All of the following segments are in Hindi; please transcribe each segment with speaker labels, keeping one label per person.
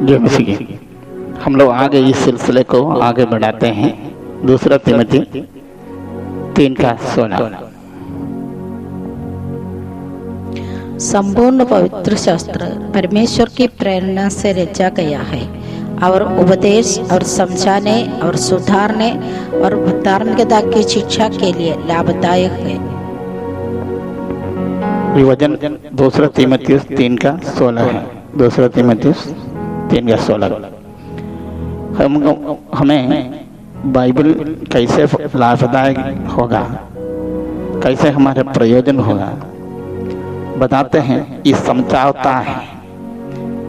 Speaker 1: जय मसीह। हम लोग आगे इस सिलसिले को आगे बढ़ाते हैं। दूसरा तिमोथी 3:16।
Speaker 2: संपूर्ण पवित्र शास्त्र परमेश्वर की प्रेरणा से रचा गया है और उपदेश और समझाने और सुधारने और धार्मिकता की शिक्षा के लिए लाभदायक है।
Speaker 1: वचन दूसरा तीमुथियुस 3:16 है। दूसरा तीमुथियुस 3:16। हमें बाइबल कैसे लाभदायक होगा, कैसे हमारे प्रयोजन होगा बताते हैं। ये समझाता है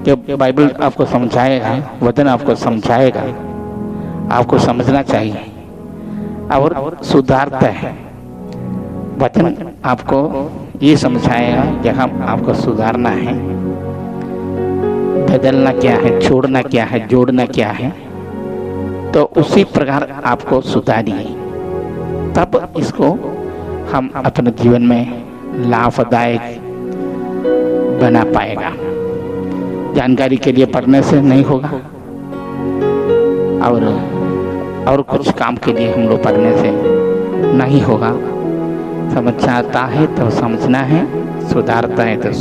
Speaker 1: कि बाइबल आपको समझाएगा, वचन आपको समझाएगा, आपको समझना चाहिए और सुधारता है। वचन आपको ये समझाएगा कि हम आपको सुधारना है, बदलना क्या है, छोड़ना क्या है, जोड़ना क्या है, तो उसी प्रकार आपको सुधारिए, तब इसको हम अपने जीवन में लाभदायक बना पाएगा। जानकारी के लिए पढ़ने से नहीं होगा और कुछ काम के लिए हम लोग पढ़ने से नहीं होगा। समझाता है तो समझना है, सुधारता है तो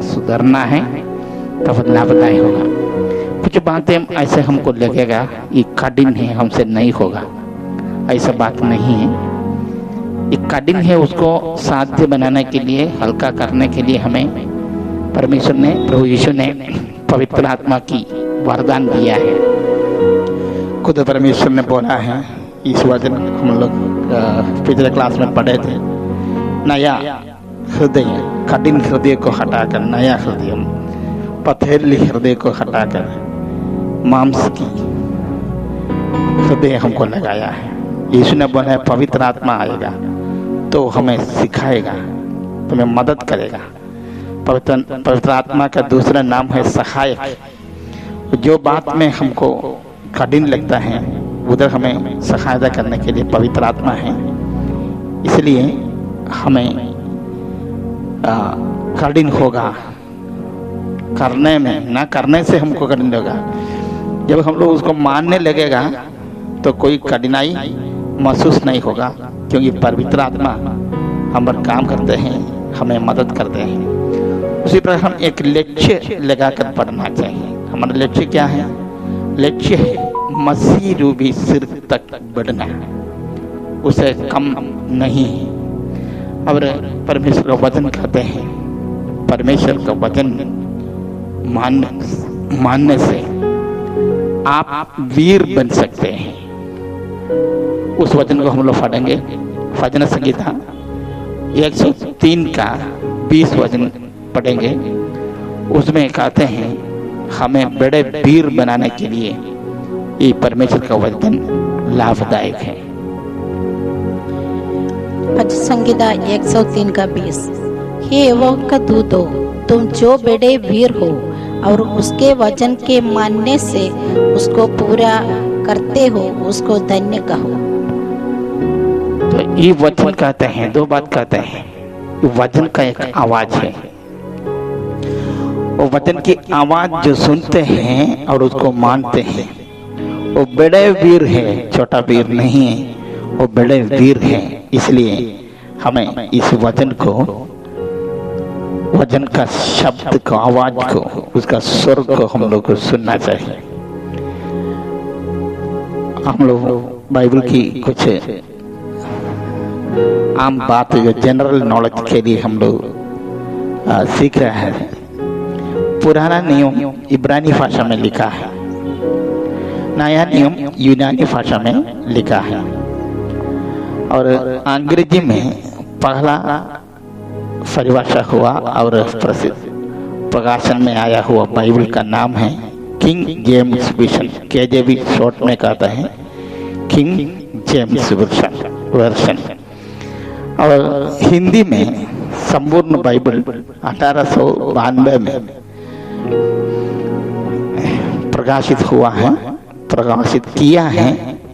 Speaker 1: सुधरना है, तब लाभदायक होगा। कुछ बातें ऐसे हमको लगेगा ये कठिन है, हमसे नहीं होगा, ऐसा बात नहीं है। ये कठिन है, उसको साध्य बनाने के लिए, हल्का करने के लिए हमें परमेश्वर ने, प्रभु यीशु ने पवित्र आत्मा की वरदान दिया है। खुद परमेश्वर ने बोला है, इस वचन हम लोग पिछले क्लास में पढ़े थे, नया हृदय, कठिन हृदय को हटाकर नया हृदय, पथरीली हृदय को हटाकर मांस की हृदय हमको लगाया है। यीशु ने बोला है पवित्र आत्मा आएगा तो हमें सिखाएगा, हमें मदद करेगा। पवित्र आत्मा का दूसरा नाम है सहायक। जो बात में हमको कठिन लगता है उधर हमें सहायता करने के लिए पवित्र आत्मा है। इसलिए हमें कठिन होगा करने में, ना करने से हमको कठिन होगा। जब हम लोग उसको मानने लगेगा तो कोई कठिनाई महसूस नहीं होगा, क्योंकि पवित्र आत्मा हम पर काम करते हैं, हमें मदद करते हैं। उसी प्रकार हम एक लक्ष्य लगाकर पढ़ना चाहिए। हमारा लक्ष्य क्या है? लक्ष्य है मसीह रूपी सिर तक बढ़ना, उसे कम नहीं। और परमेश्वर का वचन कहते हैं, परमेश्वर का वचन मानने से आप वीर बन सकते हैं। उस वचन को हम लोग पढ़ेंगे। भजन संगीता 103:20 वचन पढ़ेंगे। उसमें कहते हैं हमें बड़े वीर बनाने के लिए ये परमेश्वर का वचन लाभदायक है।
Speaker 2: भजन संगीता 103:20। हे यहोवा का दूतो, तुम जो बड़े वीर हो और उसके वचन के मानने से उसको पूरा करते हो, उसको धन्य कहो।
Speaker 1: तो ये वचन कहते हैं, दो बात कहते हैं। वचन का एक आवाज है, वो वचन की आवाज जो सुनते हैं और उसको मानते हैं वो बड़े वीर है, छोटा वीर नहीं है, वो बड़े वीर है। इसलिए हमें इस वचन को, वचन का शब्द को, आवाज को, उसका स्वर को हम लोग को सुनना चाहिए। हम लोग बाइबल की कुछ आम बात जो जनरल नॉलेज के लिए हम लोग सीख रहे हैं। पुराना नियम इब्रानी भाषा में लिखा है, नया नियम यूनानी भाषा में लिखा है, और अंग्रेजी में पहला परिभाषा हुआ और प्रसिद्ध प्रकाशन में आया हुआ बाइबल का नाम है king James version. KJV short में कहता है किंग जेम्स वर्जन। और हिंदी में संपूर्ण बाइबल 1892 में प्रकाशित हुआ है, प्रकाशित किया है।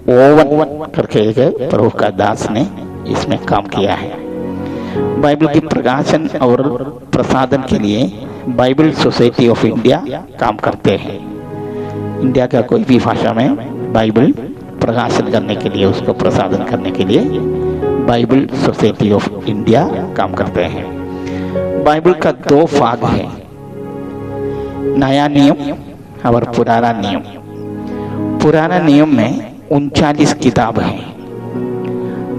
Speaker 1: ओवन करके एक प्रभु का दास ने इसमें काम किया है। बाइबल की प्रकाशन और प्रसादन के लिए बाइबल सोसाइटी ऑफ इंडिया काम करते हैं। इंडिया का कोई भी भाषा में बाइबल प्रकाशन करने के लिए, उसको प्रसारण करने के लिए बाइबल सोसाइटी ऑफ इंडिया काम करते हैं। बाइबल का 2 भाग है, नया नियम और पुराना नियम। पुराना नियम में 39 किताब है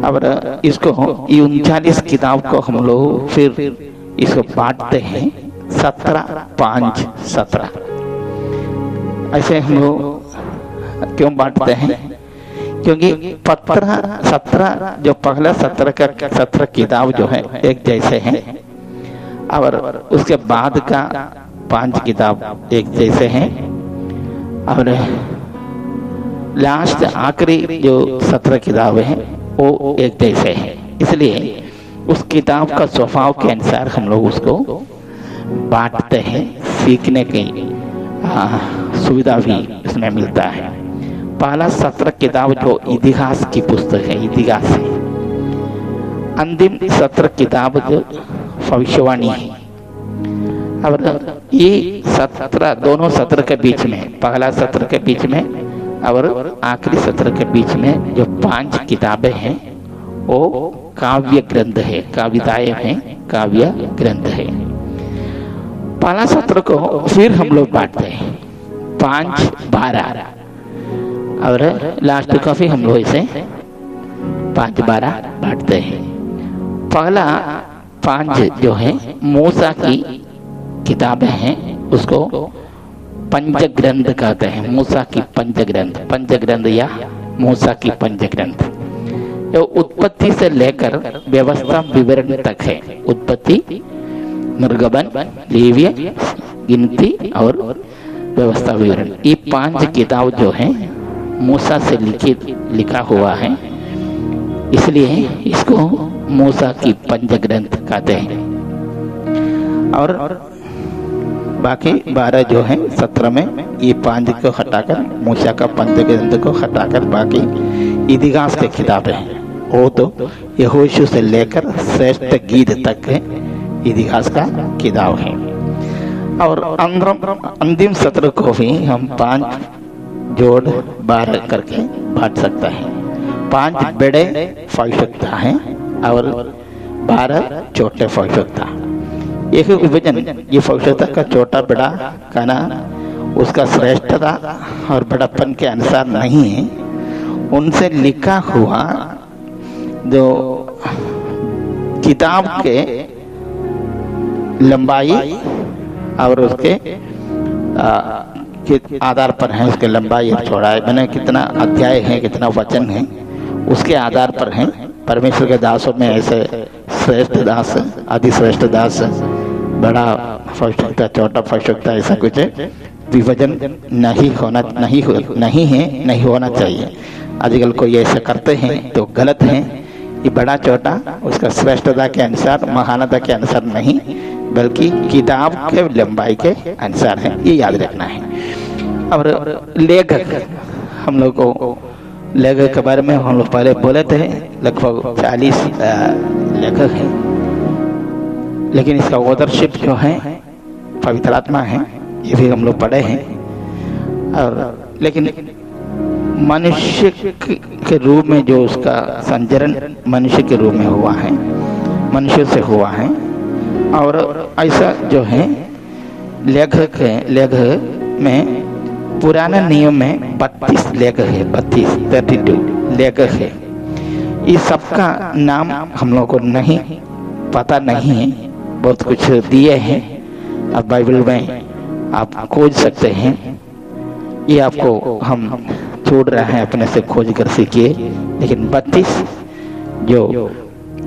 Speaker 1: और इसको 39 किताब को हम लोग फिर इसको बांटते हैं 17-5-17। ऐसे हम लोग क्यों बांटते हैं? क्योंकि 17 जो पहला 17 किताब जो है एक जैसे हैं और उसके बाद का 5 किताब एक जैसे हैं और लास्ट आखिरी जो 17 किताब है वो एक जैसे है। इसलिए उस किताब का स्वभाव के अनुसार हम लोग उसको बांटते हैं, सीखने की सुविधा भी इसमें मिलता है। पहला 17 किताब जो इतिहास की पुस्तक है, इतिहास है। अंतिम 17 किताब जो भविष्यवाणी है। और ये 17 दोनों 17 के बीच में, पहला 17 के बीच में और आखिरी 17 के बीच में जो 5 किताबें हैं वो काव्य ग्रंथ है, कविताएं हैं, काव्य ग्रंथ है। पहला 17 को फिर हम लोग बांटते हैं 5-12 और लास्ट का भी हम लोग इसे 5-12 बांटते हैं। पहला 5 जो है मूसा की किताबें हैं, उसको पंचग्रंथ कहते हैं। मूसा की पंचग्रंथ या मूसा की पंचग्रंथ। ये उत्पत्ति से लेकर व्यवस्था विवरण तक है। उत्पत्ति, निर्गमन, लेविय, गिनती और व्यवस्था विवरण, ये 5 किताब जो है मूसा से लिखा हुआ है, इसलिए इसको मूसा की पंचग्रंथ कहते हैं। और बाकी 12 जो है 17 में ये 5 को हटाकर, मूसा का पंचग्रंथ को हटाकर बाकी इतिहास के किताबें हैं। वो तो यहोशू से लेकर श्रेष्ठ गीत तक है इतिहास का किताब है। और अंतिम 17 को भी हम 5 जोड़ 12 करके बांट सकते हैं। 5 बड़े आवश्यकता हैं और 12 छोटे आवश्यकता। एक विभाजन ये आवश्यकता का छोटा बड़ा कहना उसका श्रेष्ठता और बड़ापन के अनुसार नहीं है, उनसे लिखा हुआ जो किताब के लंबाई और उसके आधार पर है, उसके लंबाई और चौड़ाई, मैंने कितना अध्याय है, कितना वचन है, उसके आधार पर है। परमेश्वर के दासों में ऐसे श्रेष्ठ दास, अधिश्रेष्ठ दास, बड़ा आवश्यकता, छोटा आवश्यकता, ऐसा कुछ विभाजन नहीं होना चाहिए। आजकल कोई ऐसा करते हैं तो गलत है। ये बड़ा छोटा उसका श्रेष्ठता के अनुसार, महानता के अनुसार नहीं, बल्कि किताब के लंबाई के अनुसार है, ये याद रखना है। और लेखक, हम लोग को लेखक के बारे में हम लोग पहले बोले थे, लगभग 40 लेखक हैं, लेकिन इसका ऑथरशिप जो है पवित्र आत्मा है, ये भी हम लोग पढ़े हैं। और लेकिन मनुष्य के रूप में जो उसका संचरण मनुष्य के रूप में हुआ है, मनुष्य से हुआ है। और ऐसा जो है लेखक में पुराने नियम में 32 लेखक है, 32 लेखक है। इस सबका नाम हम लोग को नहीं पता नहीं है, बहुत कुछ दिए हैं, अब बाइबल में आप खोज सकते हैं। ये आपको हम छोड़ रहे हैं, अपने से खोज कर सीखिए। लेकिन 32 जो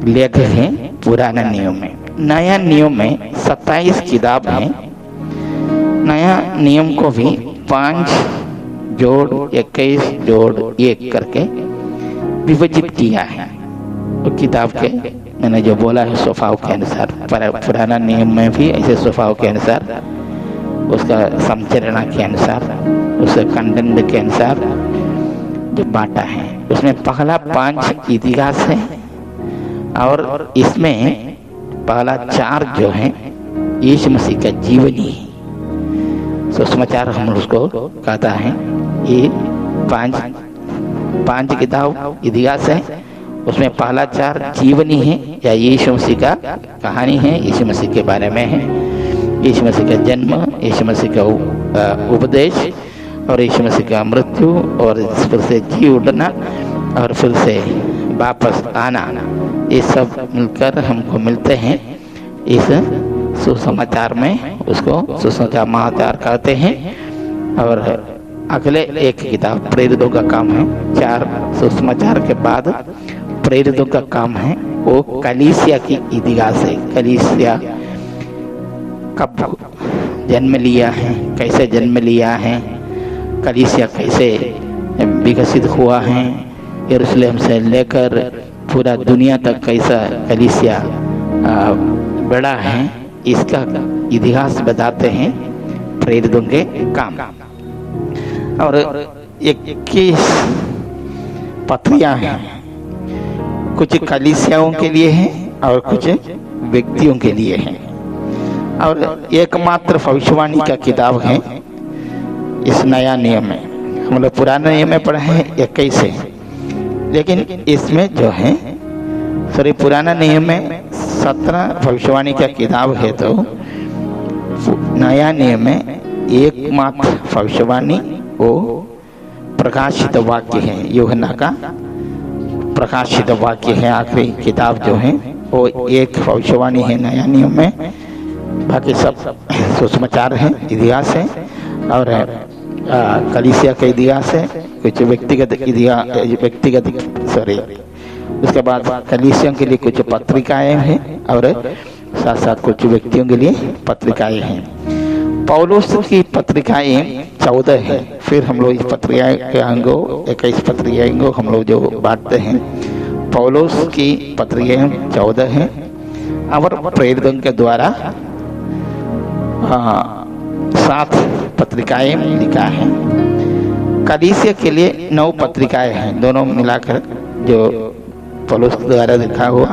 Speaker 1: लेखक हैं पुराना नियम में। नया नियम में 27 किताब हैं। नया नियम को भी 5 जोड़ 21 जोड़ 1 करके विभाजित किया है। तो किताब के मैंने जो बोला है स्वभाव के अनुसार, पुराना नियम में भी ऐसे स्वभाव के अनुसार, उसका संचरण के अनुसार, उसके कंटेंट के अनुसार जो बांटा है। उसमें पहला 5 इतिहास है और इसमें पहला 4 जो है यीशु मसीह का जीवनी है। सुसमाचार हम उसको कहता है। ये पांच किताब इतिहास है। उसमें पहला 4 जीवनी है या यीशु मसीह का कहानी है, यीशु मसीह के बारे में है। यीशु मसीह का जन्म, यीशु मसीह का उपदेश और यीशु मसीह का मृत्यु और फिर से जी उठना और फिर से वापस आना, ये सब मिलकर हमको मिलते हैं इस सुसमाचार में। उसको सुसमाचार कहते हैं। और अगले एक किताब प्रेरितों का काम है। 4 सुसमाचार के बाद प्रेरितों का काम है वो कलीसिया की इतिहास है। कलीसिया कब जन्म लिया है, कैसे जन्म लिया है, कलीसिया कैसे विकसित हुआ है, यरूशलेम से लेकर पूरा दुनिया तक कैसा कलीसिया बड़ा है, इसका इतिहास बताते हैं प्रेरितों के काम। और 21 पत्रियां हैं, कुछ कलीसियाओं के लिए हैं और कुछ व्यक्तियों के लिए हैं। और एकमात्र भविष्यवाणी का किताब है इस नया नियम में। हम लोग पुराने नियम में पढ़े हैं 21 है, लेकिन इसमें जो है पुराना नियम में 17 भविष्यवाणी का किताब है, तो नया नियम में एकमात्र भविष्यवाणी वो प्रकाशित वाक्य है। यूहन्ना का प्रकाशित वाक्य है। आखिरी किताब जो है वो एक भविष्यवाणी है नया नियम में। बाकी सब सुसमाचार है, इतिहास है और कलीसिया का इतिहास है। कुछ व्यक्तिगत उसके बाद कलीसियों के लिए कुछ पत्रिकाएं हैं और साथ साथ कुछ व्यक्तियों के लिए पत्रिकाएं हैं। पौलुस की पत्रिकाएं 14 है। फिर हम लोग इस पत्रिकाएं के अंगों 21 पत्रिकाएं को हम लोग जो बांटते हैं, पौलुस की पत्रिकाएं 14 हैं और प्रेरितों के द्वारा 7 पत्रिकाएं लिखा है। कलीसिया के लिए 9 पत्रिकाएं हैं, दोनों मिलाकर जो पौलुस द्वारा लिखा हुआ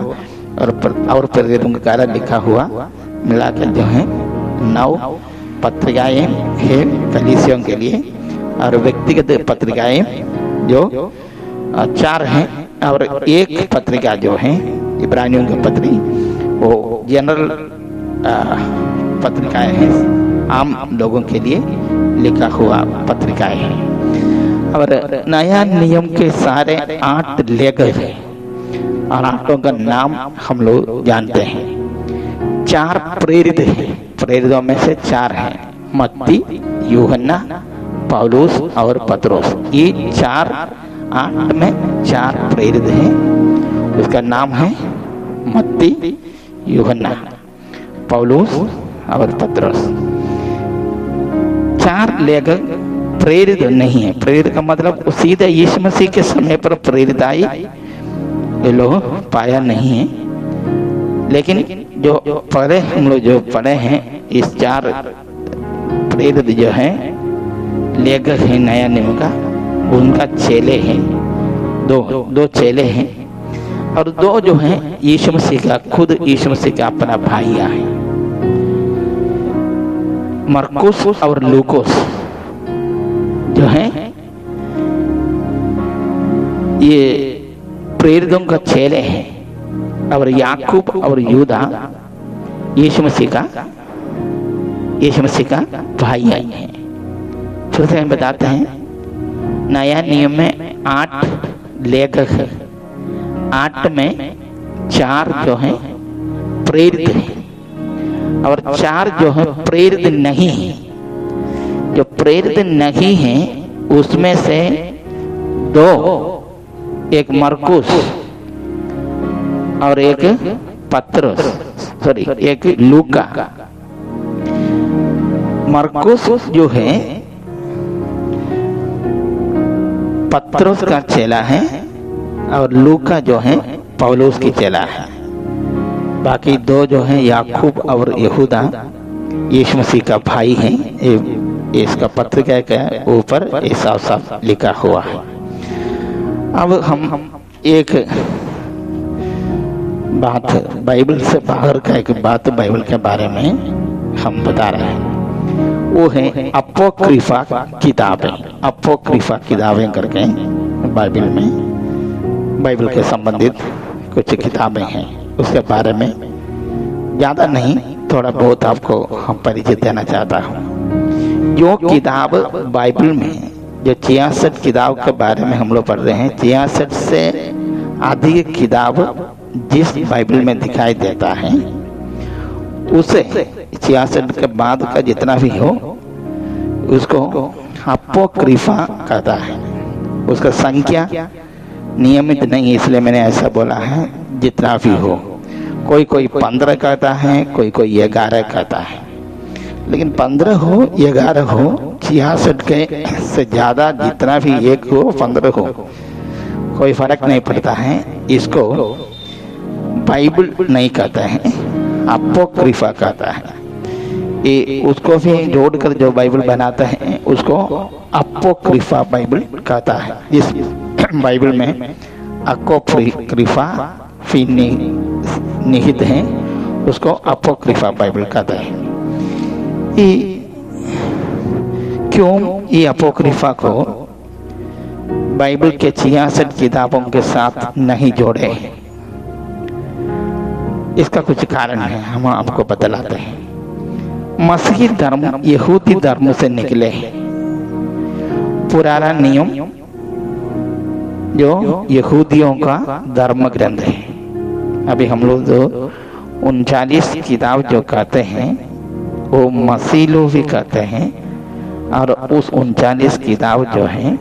Speaker 1: और प्रेरितों के द्वारा लिखा हुआ मिलाकर जो है 9 पत्रिकाएं हैं कलीसियों के लिए। और व्यक्तिगत पत्रिकाएं जो 4 हैं और एक पत्रिका जो है इब्रानियों की पत्री, वो जनरल पत्रिकाएं हैं, आम लोगों के लिए लिखा हुआ पत्रिकाएं हैं। और नया नियम के सारे 8 लेखक हैं और 8 का नाम हम लोग जानते हैं। 4 प्रेरित हैं, प्रेरितों में से 4 हैं, मत्ती, यूहन्ना, पौलुस और पतरस। ये 8 में 4 प्रेरित हैं। उसका नाम है मत्ती, यूहन्ना, पौलुस और पतरस। 4 लेखक प्रेरित नहीं है। प्रेरित का मतलब सीधे यीशु मसीह के समय पर प्रेरित आई ये लोग पाया नहीं है। लेकिन जो पढ़े हम लोग जो पढ़े हैं, इस 4 प्रेरित जो है लेखक है नया नियम का, उनका चेले हैं, दो चेले हैं और 2 जो हैं यीशु मसीह का, खुद यीशु मसीह का अपना भाइया है, मरकुस और लूकोस जो हैं ये प्रेरितों का चेले हैं। और याकूब और यूदा यीशु मसीह का भाई हैं। फिर से हम बताते हैं नया नियम में 8 लेखक हैं, 8 में 4 जो हैं प्रेरित हैं और 4 जो हैं प्रेरित नहीं हैं। जो प्रेरित नहीं हैं उसमें से 2, एक मरकुस और एक एक लूका। मरकुस जो है पतरस का चेला है और लूका जो है पौलुस की चेला है। बाकी 2 जो हैं याकूब और यहूदा यीशु मसीह का भाई हैं। इसका पत्रिका के ऊपर साफ साफ लिखा हुआ है। अब हम एक बात बाइबल से बाहर का एक बात बाइबल के बारे में हम बता रहे हैं। वो है अपोक्रिफा किताबें। अपोक्रिफा किताबें करके बाइबल में, बाइबल के संबंधित कुछ किताबें हैं, उसके बारे में ज़्यादा नहीं, थोड़ा बहुत आपको हम परिचय देना चाहता हूँ। जो किताब बाइबल में, जो 66 किताब के बारे में हम लोग पढ़ रहे हैं, 66 से अधिक किताब जिस बाइबल में दिखाई देता है, उसे 66 के बाद का जितना भी हो उसको अपोक्रिफा कहता है। उसका संख्या नियमित नहीं, इसलिए मैंने ऐसा बोला है, जितना भी हो। कोई 15 कहता है, कोई 11 कहता है, लेकिन 15 हो 11 हो, 66 के से ज़्यादा जितना भी, एक हो 15 हो, कोई फर्क नहीं पड़ता है। इसको बाइबल नहीं कहता है, अपोक्रिफा कहता है। ये उसको भी जोड़कर जो बाइबल बनाता है उसको अपोक्रिफा बाइबल कहता है। जिस बाइबल में अपोक्रिफा भी निहित है, उसको अपोक्रिफा बाइबल कहता है। क्यों ये अपोक्रिफा को बाइबल के 66 किताबों के साथ नहीं जोड़े, इसका कुछ कारण है, हम आपको बतलाते हैं। मसीही धर्म यहूदी धर्म से निकले हैं। पुराना नियम जो यहूदियों का धर्म ग्रंथ है, अभी हम लोग जो 39 किताब जो कहते हैं वो मसीह लोग भी कहते हैं, और उस 39 किताब जो है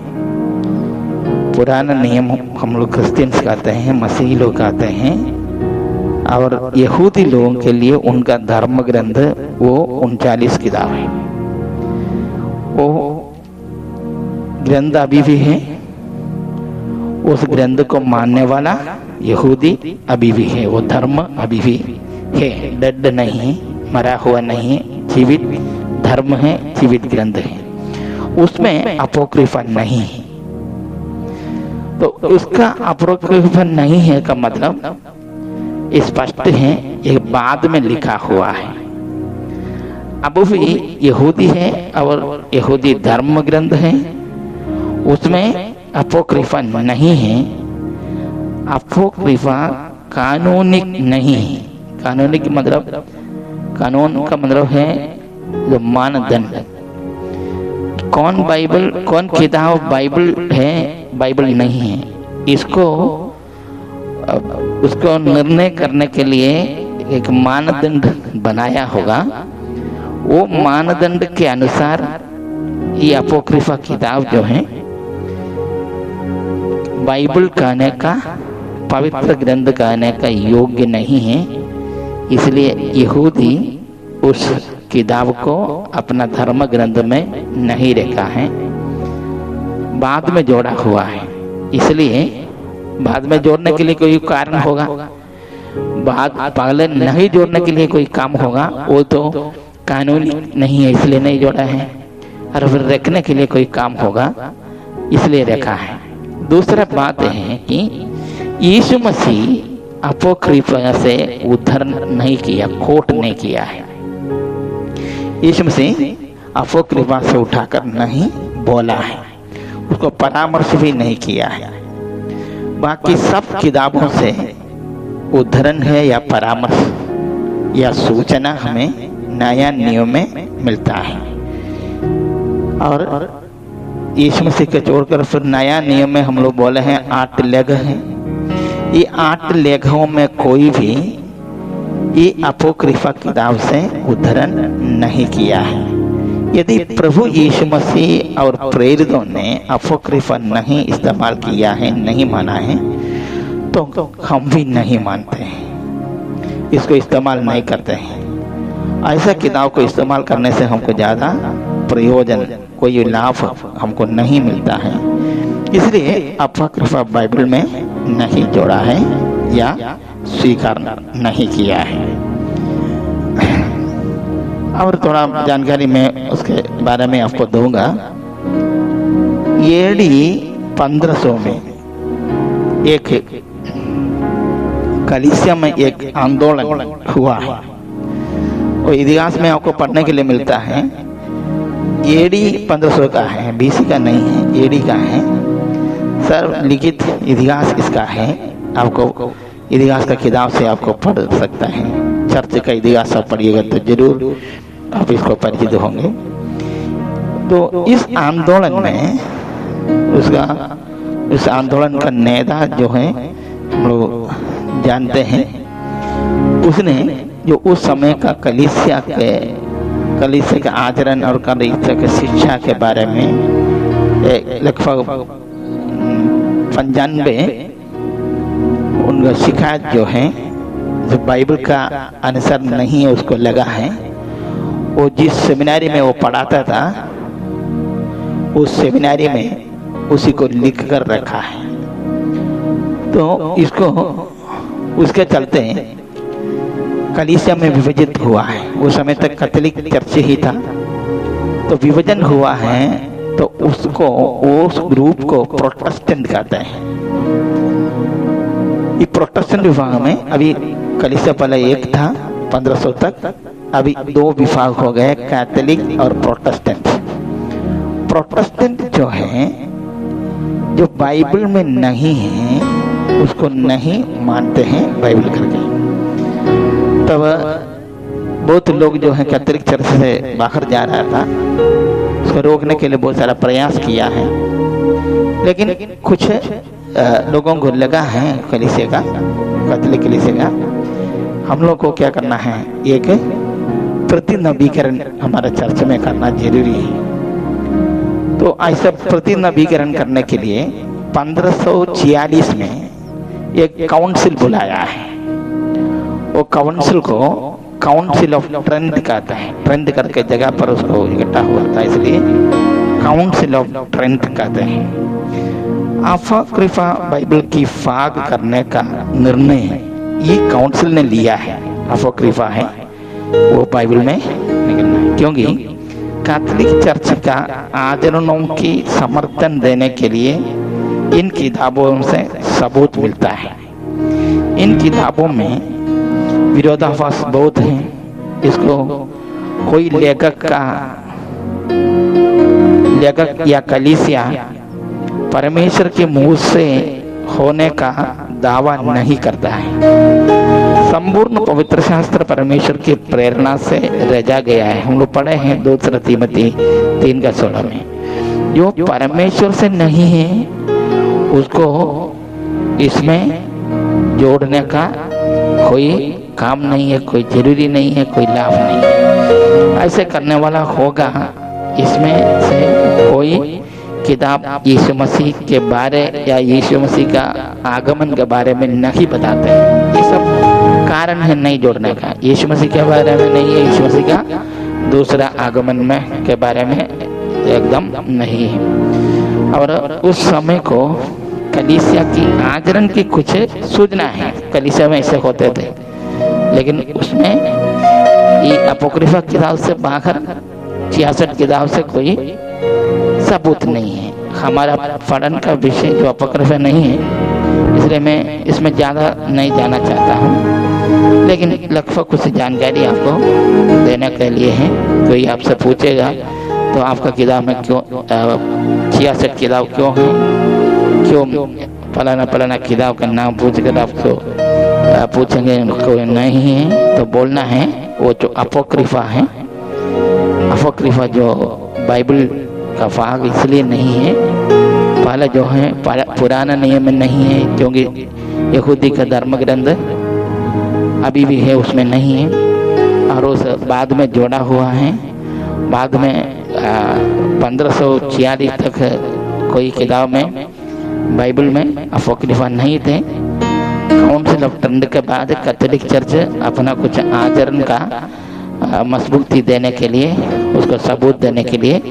Speaker 1: पुराना नियम हम लोग क्रिश्चियंस कहते हैं, मसीही लोग कहते हैं, और यहूदी लोगों के लिए उनका धर्म ग्रंथ वो 39 किताब है। वो ग्रंथ अभी भी है, उस ग्रंथ को मानने वाला यहूदी अभी भी है, वो धर्म अभी भी है, डेड नहीं, मरा हुआ नहीं, जीवित धर्म है, जीवित ग्रंथ है, उसमें अपोक्रिफा नहीं है। तो उसका अपोक्रिफा नहीं है का मतलब स्पष्ट है, ये बाद में लिखा हुआ है। अब भी यहूदी है और यहूदी धर्म ग्रंथ है, उसमें अपोक्रिफा नहीं है। अपोक्रिफा कानूनिक नहीं है। कानूनिक मतलब, कानून का मतलब है जो मानदंड। कौन बाइबल, कौन किताब बाइबल है, बाइबल नहीं है, इसको उसको निर्णय करने के लिए एक मानदंड बनाया होगा। वो मानदंड के अनुसार ये अपोक्रिफा किताब जो है बाइबल कहने का, पवित्र ग्रंथ कहने का योग्य नहीं है, इसलिए यहूदी उस किताब को अपना धर्म ग्रंथ में नहीं रखा है, बाद में जोड़ा हुआ है। इसलिए बाद में जोड़ने के लिए कोई कारण होगा, पहले नहीं जोड़ने के लिए कोई काम होगा, वो तो कानूनी नहीं है इसलिए नहीं जोड़ा है, और फिर रखने के लिए कोई काम होगा इसलिए रखा है। दूसरा बात है कि यीशु मसीह अपोक्रिफा से उद्धरण नहीं किया, कोट नहीं किया है। यीशु मसीह अपोक्रिफा से उठाकर नहीं बोला है, उसको परामर्श भी नहीं किया है। बाकी सब किताबों से उद्धरण है या परामर्श या सूचना हमें नया नियम में मिलता है। और यीशु मसीह के छोड़कर फिर नया नियम में हम लोग बोले हैं 8 लेख हैं। ये 8 लेखों में कोई भी ये अपोक्रिफा किताब से उद्धरण नहीं किया है। यदि प्रभु यीशु मसीह और प्रेरितों ने अपोक्रिफा नहीं इस्तेमाल किया है, नहीं माना है, तो हम भी नहीं मानते हैं, इसको इस्तेमाल नहीं करते हैं। ऐसा किताब को इस्तेमाल करने से हमको ज़्यादा प्रयोजन, कोई लाभ हमको नहीं मिलता है, इसलिए अपोक्रिफा बाइबल में नहीं जोड़ा है या स्वीकार नहीं किया है। और थोड़ा जानकारी मैं उसके बारे में आपको दूंगा। AD 1500 में एक कलीसिया में एक आंदोलन हुआ है, वो इतिहास में आपको पढ़ने के लिए मिलता है। एडी 1500 का है, बीसी का नहीं है, एडी का है। सर लिखित इतिहास इसका है, आपको इतिहास का किताब से आपको पढ़ सकता है। चर्च का इतिहास आप पढ़िएगा तो जरूर आप इसको परिचित होंगे। तो इस आंदोलन में उस आंदोलन का नेता जो है हम लोग जानते हैं, उसने जो उस समय का कलीसिया का आचरण और कलीसिया के शिक्षा के बारे में लगभग 95 उनका शिकायत जो है, जो बाइबल का अनुसार नहीं है उसको लगा है। वो जिस सेमिनारी में वो पढ़ाता था, उस सेमिनारी में उसी को लिख कर रखा है। तो इसको उसके चलते कलीसिया में विभाजित हुआ है। उस समय तक कैथोलिक चर्च ही था, तो विभाजन हुआ है, तो उसको उस ग्रुप को प्रोटेस्टेंट कहते हैं। ये प्रोटेस्टेंट विभाग में अभी कलीसिया पहले एक था 1500 तक, अभी 2 विभाग हो गए, कैथोलिक और प्रोटेस्टेंट। प्रोटेस्टेंट जो है, जो बाइबल में नहीं है उसको नहीं मानते हैं बाइबल करके। तब बहुत लोग जो है कैथोलिक चर्च से बाहर जा रहा था, उसको रोकने के लिए बहुत सारा प्रयास किया है, लेकिन कुछ लोगों को लगा है कलीसिया का, कैथोलिक कलीसिया का, हम लोग को क्या करना है, एक प्रतिनवीकरण हमारे चर्च में करना जरूरी है। तो ऐसा प्रतिनवीकरण करने के लिए 1546 में एक काउंसिल बुलाया है। वो काउंसिल को काउंसिल ऑफ ट्रेंट कहते हैं। ट्रेंट करके जगह पर उसको इकट्ठा हुआ था, इसलिए काउंसिल ऑफ ट्रेंट कहते हैं। अपोक्रिफा बाइबल की फाग करने का निर्णय ये काउंसिल ने लिया है। अपोक्रिफा है वो बाइबल में निकलना है, क्योंकि कैथोलिक चर्च का आचरणों की समर्थन देने के लिए इन किताबों से सबूत मिलता है। इन किताबों में विरोधाभास बहुत है। इसको कोई लेखक या कलीसिया परमेश्वर के मुंह से होने का दावा नहीं करता है। संपूर्ण पवित्र शास्त्र परमेश्वर की प्रेरणा से रचा गया है। हम लोग पढ़े हैं 2 तीमुथी 3:16 में। जो परमेश्वर से नहीं है उसको इसमें जोड़ने का कोई काम नहीं है, कोई जरूरी नहीं है, कोई लाभ नहीं है। ऐसे करने वाला होगा, इसमें से कोई किताब यीशु मसीह के बारे या यीशु मसीह का आगमन के बारे में नहीं बताते हैं। ये सब कारण है नहीं जोड़ने का। यीशु मसीह के बारे में नहीं है, यीशु मसीह का दूसरा आगमन में के बारे में एकदम नहीं है। और उस समय को कलीसिया की आचरण की कुछ सूचना है। कलीसिया में ऐसे होते थे, लेकिन उसमें ये अपोक्रिफा किताब से बाहर 66 किताब से कोई सबूत नहीं है। हमारा पढ़न का विषय जो अपोक्रिफा नहीं है, इसलिए मैं इसमें ज़्यादा नहीं जाना चाहता हूँ, लेकिन लगभग कुछ जानकारी आपको देने के लिए है। कोई आपसे पूछेगा तो आपका किताब में क्यों 66 किताब क्यों है, क्यों फलाना किताब का नाम पूछकर आपको पूछेंगे, कोई नहीं है तो बोलना है वो जो अपोक्रिफा है। अपोक्रिफा जो बाइबल का भाग इसलिए नहीं है, पहला जो है पुराना नियम में नहीं है, क्योंकि यहूदी का धर्म ग्रंथ अभी भी है, उसमें नहीं है, और उस बाद में जोड़ा हुआ है। बाद में 1546 तक कोई किताब में बाइबल में अपोक्रिफा नहीं थे। काउंसिल ऑफ ट्रेंट के बाद कैथोलिक चर्च अपना कुछ आचरण का मजबूती देने के लिए, उसको सबूत देने के लिए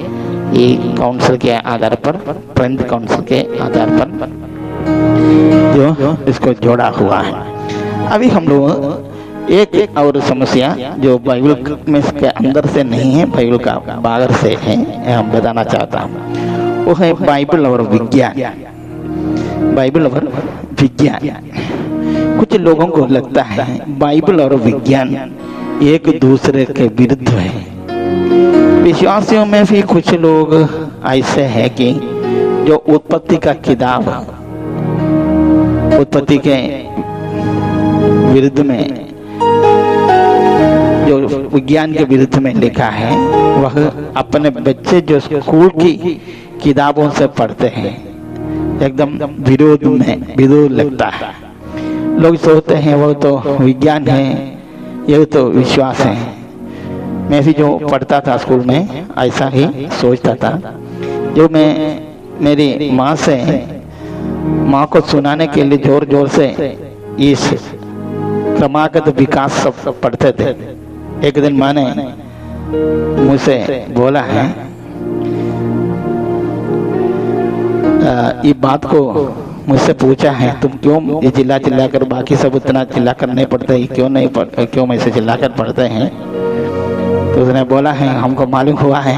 Speaker 1: ये काउंसिल के आधार पर, ट्रेंट काउंसिल के आधार पर जो इसको जोड़ा हुआ है। अभी हम लोग एक और समस्या जो बाइबल में के अंदर से नहीं है, बाइबल का बाहर से है, हम बताना चाहता हूँ। वो है बाइबल और विज्ञान। बाइबल और विज्ञान, कुछ लोगों को लगता है बाइबल और विज्ञान एक दूसरे के विरुद्ध है। विश्वासियों में भी कुछ लोग ऐसे हैं कि जो उत्पत्ति का किताब, उत्पत्ति के विरुद्ध में, जो विज्ञान के विरुद्ध में लिखा है, वह अपने बच्चे जो स्कूल की किताबों से पढ़ते हैं, एकदम विरोध लगता है। लोग सोचते हैं वो तो विज्ञान है, ये तो विश्वास है। मैं भी जो पढ़ता था स्कूल में ऐसा ही सोचता था। जो मैं मेरी माँ को सुनाने के लिए जोर जोर से इस क्रमागत विकास सब पढ़ते थे। एक दिन माँ ने मुझसे बोला है, ये बात को मुझसे पूछा है, तुम क्यों ये चिल्ला कर, बाकी सब उतना चिल्ला कर नहीं पढ़ते, क्यों ऐसे चिल्ला कर पढ़ते हैं? तो उसने बोला है, हमको मालूम हुआ है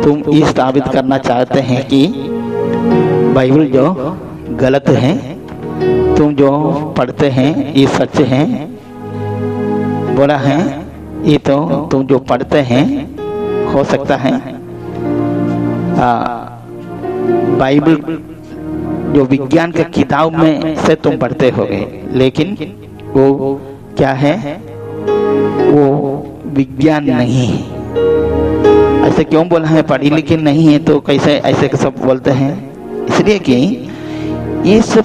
Speaker 1: तुम ये साबित करना चाहते हैं कि बाइबल जो गलत है, तुम जो पढ़ते हैं ये सच है। बोला है ये तो तुम जो पढ़ते हैं हो सकता है बाइबल जो विज्ञान के किताब में से तुम पढ़ते होगे, लेकिन वो क्या है, वो विज्ञान नहीं है। ऐसे क्यों बोला है? पढ़ी लिखी नहीं है तो कैसे ऐसे सब बोलते हैं? इसलिए कि ये सब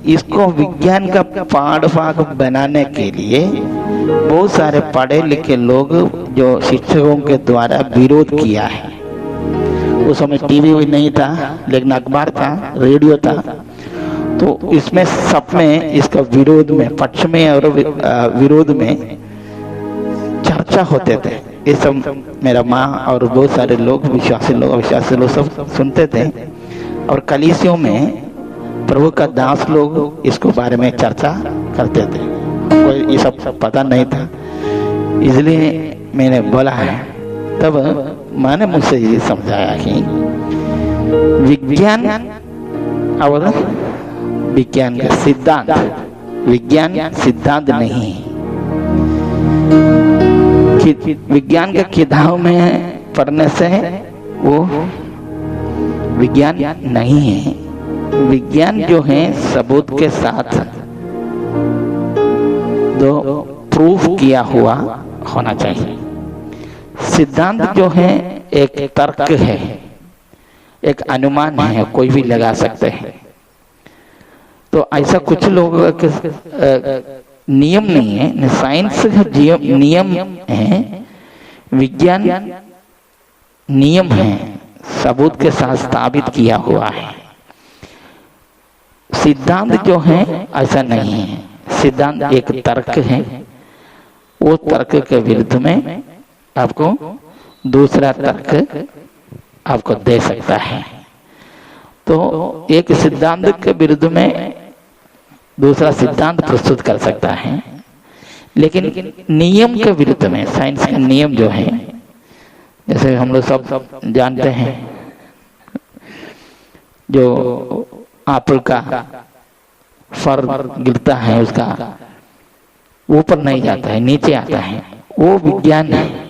Speaker 1: इसको विज्ञान का पाठ भाग बनाने के लिए बहुत सारे पढ़े लिखे लोग जो शिक्षकों के द्वारा विरोध किया है। उस समय टीवी भी नहीं था, लेकिन अखबार था, रेडियो था, तो इसमें सब में इसका विरोध में, पक्ष में और विरोध में चर्चा होते थे। ये सब मेरा माँ और बहुत सारे लोग, विश्वासी लोग सब सुनते थे। और कलीसियों में प्रभु का दास लोग इसको बारे में चर्चा करते थे। कोई ये सब पता नहीं था, इसलिए मैंने बोला है। तब माँ ने मुझसे ये समझाया कि विज्ञान और विज्ञान का सिद्धांत, विज्ञान सिद्धांत नहीं है। विज्ञान के किताब में पढ़ने से वो विज्ञान नहीं है। विज्ञान जो है सबूत के साथ दो प्रूफ किया हुआ होना चाहिए। सिद्धांत जो है एक तर्क है, एक अनुमान है, कोई भी लगा सकते हैं। तो ऐसा कुछ लोगों के नियम नहीं है। साइंस का नियम है, विज्ञान नियम है, सबूत के साथ स्थापित किया हुआ है। सिद्धांत जो है ऐसा नहीं है। सिद्धांत एक तर्क है, वो तर्क के विरुद्ध में आपको दूसरा तर्क आपको दे सकता है। तो एक सिद्धांत के विरुद्ध में दूसरा सिद्धांत प्रस्तुत कर सकता है, लेकिन नियम के विरुद्ध में, साइंस का नियम जो है, जैसे हम लोग सब जानते हैं, जो एप्पल का फर गिरता है उसका ऊपर नहीं जाता है, नीचे आता है, वो विज्ञान है,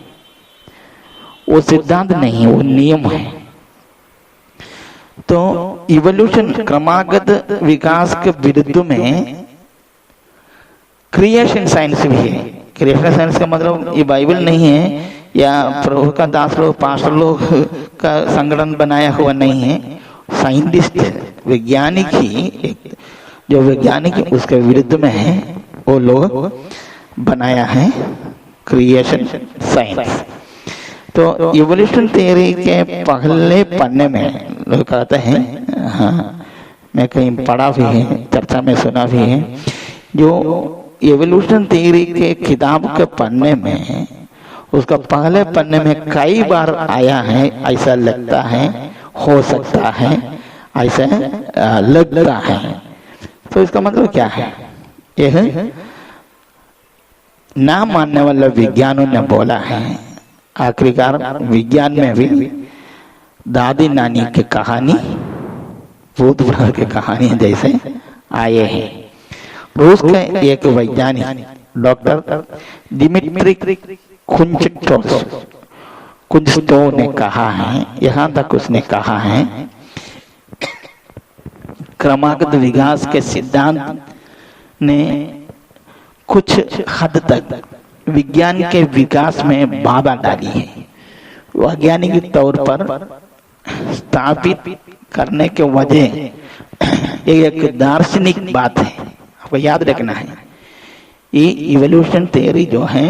Speaker 1: वो सिद्धांत नहीं, वो नियम है। तो इवोल्यूशन, क्रमागत विकास के विरुद्ध में क्रिएशन साइंस भी है। क्रिएशन साइंस का मतलब ये बाइबल नहीं है या प्रभु का दास लोग, पास्टर लोग का संगठन बनाया हुआ नहीं है। साइंटिस्ट, वैज्ञानिक ही, जो वैज्ञानिक उसके विरुद्ध में है, वो लोग बनाया है क्रिएशन साइंस। तो इवोल्यूशन थियरी के पहले पढ़ने में लोग कहते हैं, हाँ मैं कहीं पढ़ा भी है, चर्चा में सुना भी है, जो इवोल्यूशन थियरी के किताब के पढ़ने में, उसका पहले पढ़ने में कई बार आया है, ऐसा लगता है, हो सकता है, ऐसा लगता है। तो इसका मतलब क्या है? यह ना मानने वाले विज्ञानों ने बोला है। आखिरकार विज्ञान में भी दादी नानी की कहानी, भूत प्रेत की कहानी जैसे आए हैं। रूस के एक वैज्ञानिक डॉक्टर दिमित्री कुंचटोस, कुंजस्तो ने कहा है, यहाँ तक उसने कहा है, क्रमागत विकास के सिद्धांत ने कुछ हद तक विज्ञान के विकास में बाधा डाली है। वैज्ञानिक तौर पर स्थापित करने के वजह एक दार्शनिक बात है, आपको याद रखना है। ये इवोल्यूशन थियरी जो है,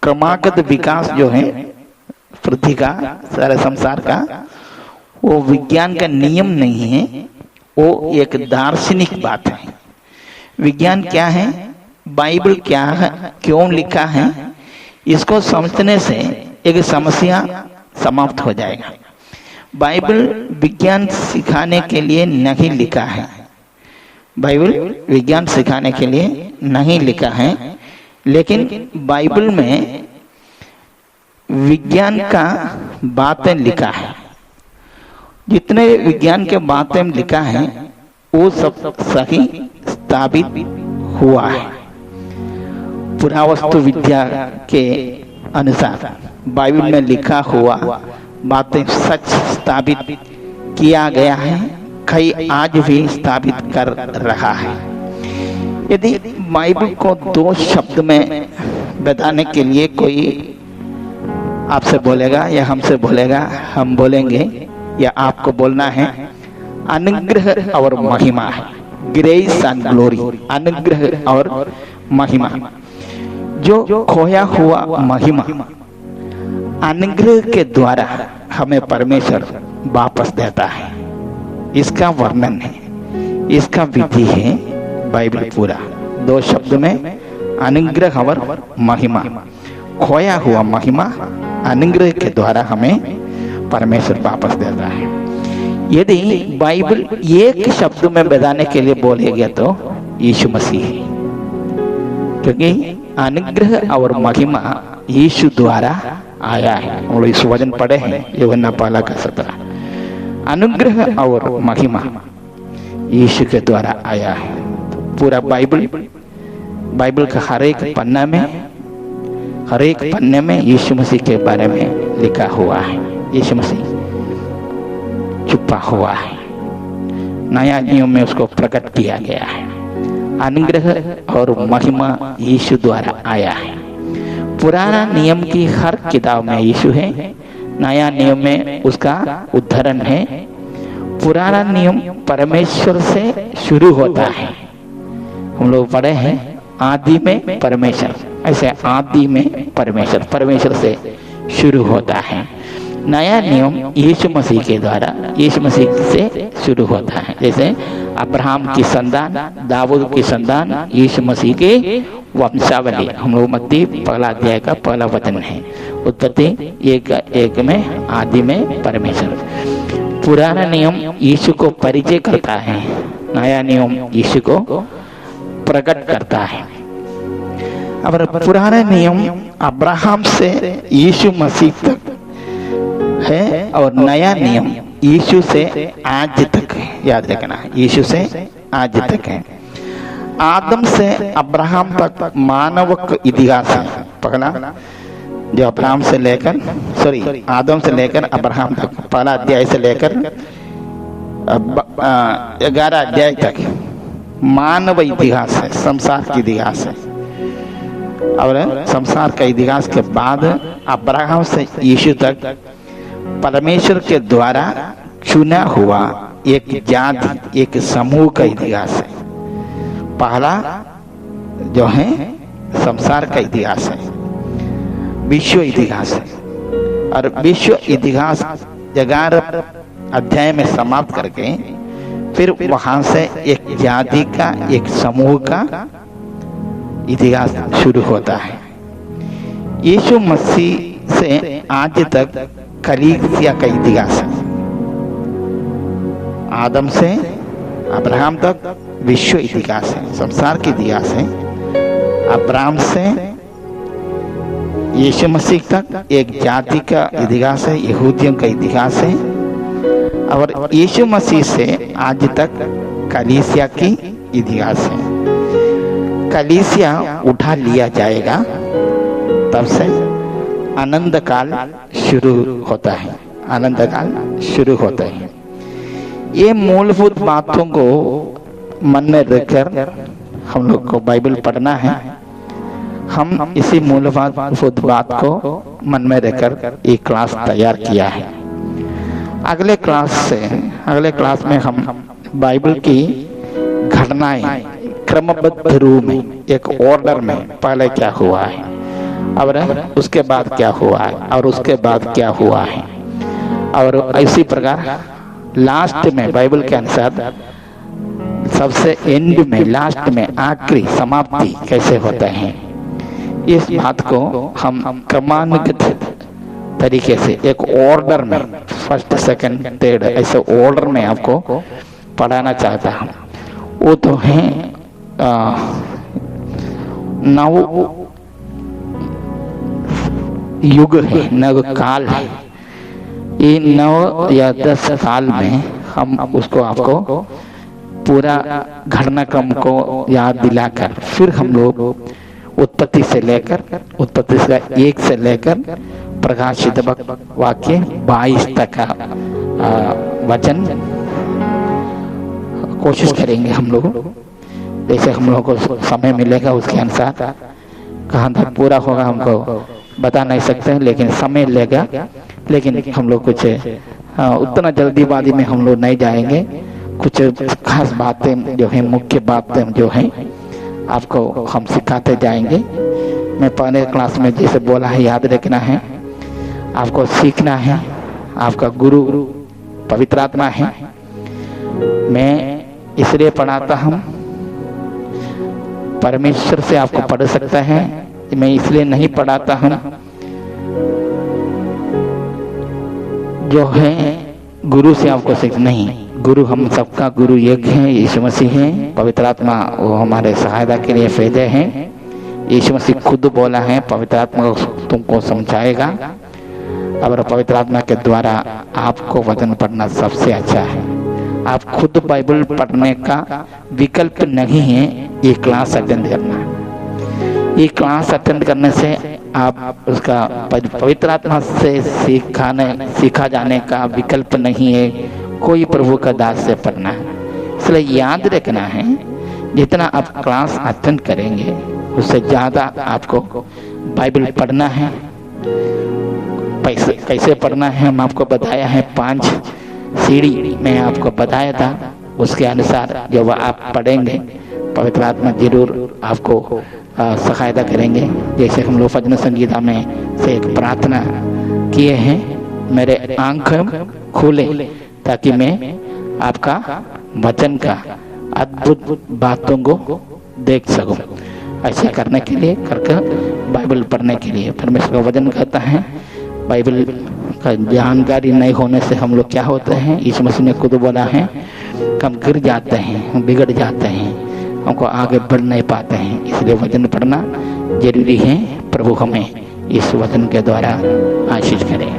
Speaker 1: क्रमागत विकास जो है पृथ्वी का, सारे संसार का, वो विज्ञान का नियम नहीं है, वो एक दार्शनिक बात है। विज्ञान क्या है, बाइबल क्या है, क्यों लिखा है, इसको समझने से एक समस्या समाप्त हो जाएगा। बाइबल विज्ञान सिखाने के लिए नहीं लिखा है, बाइबल विज्ञान सिखाने के लिए नहीं लिखा है, लेकिन बाइबल में विज्ञान का बातें लिखा है। जितने विज्ञान के बातें लिखा है वो सब सही स्थापित हुआ है। पुरावस्तु विद्या के अनुसार बाइबल में लिखा हुआ बातें सच स्थापित किया गया है, कई आज भी स्थापित कर रहा है। यदि बाइबल को दो शब्द में बताने के लिए कोई आपसे बोलेगा या हमसे बोलेगा, हम बोलेंगे या आपको बोलना है, अनुग्रह और महिमा है, ग्रेस एंड ग्लोरी, अनुग्रह और महिमा। जो खोया हुआ महिमा अनुग्रह के द्वारा हमें परमेश्वर वापस देता है, इसका वर्णन है, इसका विधि है बाइबल पूरा। दो शब्द में अनुग्रह और महिमा, खोया हुआ महिमा अनुग्रह के द्वारा हमें परमेश्वर वापस देता है। यदि बाइबल एक शब्द में बताने के लिए बोलेगा तो यीशु मसीह है, क्योंकि अनुग्रह और महिमा यीशु द्वारा आया है। और इस वचन पढ़े हैं यूहन्ना पहला का 17, अनुग्रह और महिमा यीशु के द्वारा आया है। तो पूरा बाइबल का हर एक पन्ने में यीशु मसीह के बारे में लिखा हुआ है। यीशु मसीह छुपा हुआ है, नया नियम में उसको प्रकट किया गया है। अनुग्रह और महिमा यीशु द्वारा आया है। पुराना नियम की हर किताब में यीशु है, नया नियम में उसका उदाहरण है। पुराना नियम परमेश्वर से शुरू होता है, हम लोग पढ़े हैं आदि में परमेश्वर, ऐसे आदि में परमेश्वर से शुरू होता है। नया नियम यीशु मसीह के द्वारा, यीशु मसीह से शुरू होता है। जैसे अब्राहम की संतान, दाऊद की संतान, यीशु मसीह के वंशावली, हम लोग मत्ती पहला अध्याय का पहला वचन है। उत्पत्ति एक में आदि में परमेश्वर। पुराना नियम यीशु को परिचय करता है, नया नियम यीशु को प्रकट करता है। अब पुराना नियम अब्राहम से यीशु मसीह तक है और नया नियम यीशु से आज तक है। याद रखना, यीशु से आज तक है। आदम से अब्राहम तक मानव इतिहास है। पहला जो अब्राहम से लेकर आदम से लेकर अब्राहम तक, पहला अध्याय से लेकर 11 अध्याय तक मानव इतिहास है, संसार की इतिहास है। और संसार का इतिहास के बाद अब्राहम से यीशु तक परमेश्वर के द्वारा चुना हुआ एक जाति, एक समूह का इतिहास है। पहला जो है संसार का इतिहास है, विश्व इतिहास है। और विश्व इतिहास 11 अध्याय में समाप्त करके फिर वहां से एक जाति का, एक समूह का इतिहास शुरू होता है। यीशु मसीह से आज तक कलीसिया का इतिहास है। आदम से अब्राहम तक विश्व इतिहास है, संसार की इतिहास है। अब्राहम से यीशु मसीह तक एक जाति का इतिहास है, यहूदियों का इतिहास है। और यीशु मसीह से आज तक कलीसिया की इतिहास है। कलीसिया उठा लिया जाएगा तब से आनंद काल शुरू होता है, आनंद काल शुरू होता है। ये मूलभूत बातों को मन में रखकर हम लोग को बाइबल पढ़ना है। हम इसी मूलभूत बात को मन में रखकर एक क्लास तैयार किया है। अगले क्लास में हम बाइबल की घटनाएं क्रमबद्ध रूप में, एक ऑर्डर में, पहले क्या हुआ है और उसके बाद क्या हुआ है और उसके बाद क्या हुआ है, और इसी प्रकार लास्ट में बाइबल के अनुसार सबसे एंड में, लास्ट में, आखिरी समाप्ति कैसे होता है, इस बात को हम क्रमानुगत तरीके से एक ऑर्डर में, फर्स्ट सेकंड थर्ड ऐसे ऑर्डर में आपको पढ़ाना चाहता हूँ। वो तो है 9 युग है, 9 काल है। ये 9 या 10 साल में हम उसको आपको पूरा घटनाक्रम को याद दिलाकर फिर हम लोग उत्पत्ति से लेकर, उत्पत्ति से 1 से लेकर प्रकाशित वाक्य 22 तक का वचन कोशिश करेंगे हम लोग। जैसे हम लोग को समय मिलेगा उसके अनुसार कहाँ तक पूरा होगा हमको बता नहीं सकते, लेकिन समय लेगा। लेकिन हम लोग कुछ उतना जल्दीबाजी में हम लोग नहीं जाएंगे। कुछ खास बातें जो है, मुख्य बातें जो हैं आपको हम सिखाते जाएंगे। मैं पहले क्लास में जैसे बोला है, याद रखना है, आपको सीखना है। आपका गुरु पवित्र आत्मा है। मैं इसलिए पढ़ाता हूँ, परमेश्वर से आपको पढ़ सकता है। मैं इसलिए नहीं पढ़ाता हूँ, जो है गुरु से आपको सीख नहीं। गुरु हम सबका गुरु एक है, यीशु मसीह है। पवित्र आत्मा वो हमारे सहायता के लिए फायदे हैं। यीशु मसीह खुद बोला है, पवित्र आत्मा तुमको समझाएगा, और पवित्र आत्मा के द्वारा आपको वचन पढ़ना सबसे अच्छा है। आप खुद बाइबल पढ़ने का विकल्प नहीं है ये क्लास अटेंड करना। ये क्लास अटेंड करने से आप उसका पवित्र आत्मा से सीखा जाने का विकल्प नहीं है। कोई प्रभु का दास से पढ़ना है। इसलिए याद रखना है, जितना आप क्लास अटेंड करेंगे उससे ज़्यादा आपको बाइबल पढ़ना है। कैसे पढ़ना है हम आपको बताया है, 5 सीढ़ी में आपको बताया था। उसके अनुसार जब आप पढ़ेंगे पवित्र आत्मा जरूर आपको सहायता करेंगे। जैसे हम लोग भजन संगीता में से एक प्रार्थना किए हैं, मेरे आंख खोले ताकि मैं आपका वचन का अद्भुत बातों को देख सकूं। ऐसे करने के लिए बाइबल पढ़ने के लिए परमेश्वर का वचन कहता है, बाइबल का जानकारी नहीं होने से हम लोग क्या होते हैं, यीशु मसीह ने खुद बोला है, हम गिर जाते हैं, हम बिगड़ जाते हैं, हमको आगे बढ़ नहीं पाते हैं। इसलिए वचन पढ़ना जरूरी है। प्रभु हमें इस वचन के द्वारा आशीष करें।